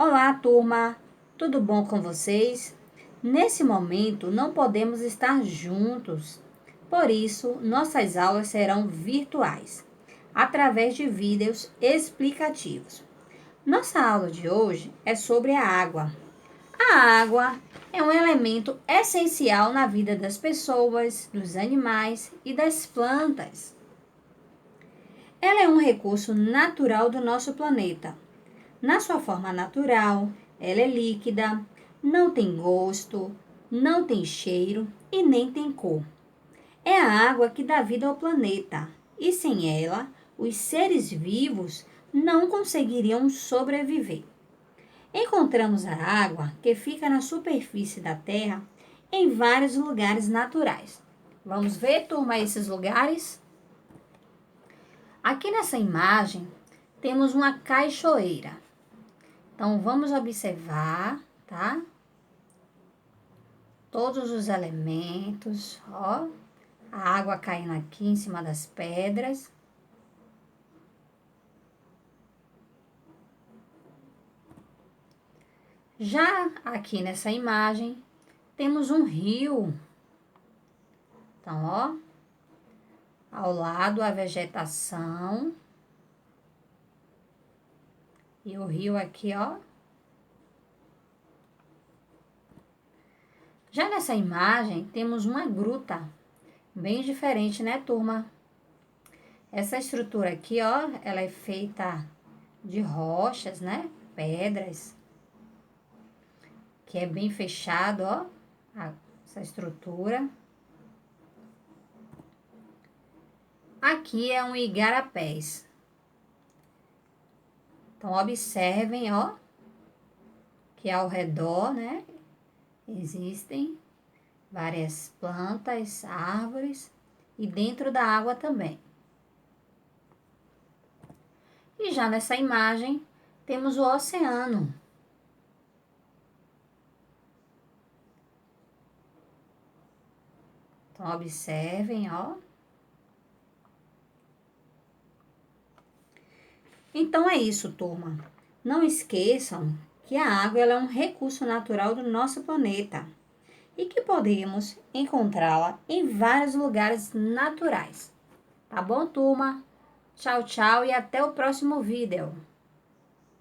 Olá, turma! Tudo bom com vocês? Nesse momento, não podemos estar juntos. Por isso, nossas aulas serão virtuais, através de vídeos explicativos. Nossa aula de hoje é sobre a água. A água é um elemento essencial na vida das pessoas, dos animais e das plantas. Ela é um recurso natural do nosso planeta. Na sua forma natural, ela é líquida, não tem gosto, não tem cheiro e nem tem cor. É a água que dá vida ao planeta, e sem ela, os seres vivos não conseguiriam sobreviver. Encontramos a água que fica na superfície da Terra em vários lugares naturais. Vamos ver, turma, esses lugares? Aqui nessa imagem, temos uma cachoeira. Então, vamos observar, tá? Todos os elementos, ó. A água caindo aqui em cima das pedras. Já aqui nessa imagem, temos um rio. Então, ó. Ao lado, a vegetação. E o rio aqui, ó. Já nessa imagem, temos uma gruta. Bem diferente, né, turma? Essa estrutura aqui, ó, ela é feita de rochas, né? Pedras. Que é bem fechado, ó. Essa estrutura. Aqui é um igarapés. Então, observem, ó. Que ao redor, né? Existem várias plantas, árvores e dentro da água também. E já nessa imagem, temos o oceano. Então, observem, ó. Então, é isso, turma. Não esqueçam que a água ela é um recurso natural do nosso planeta e que podemos encontrá-la em vários lugares naturais. Tá bom, turma? Tchau, tchau e até o próximo vídeo.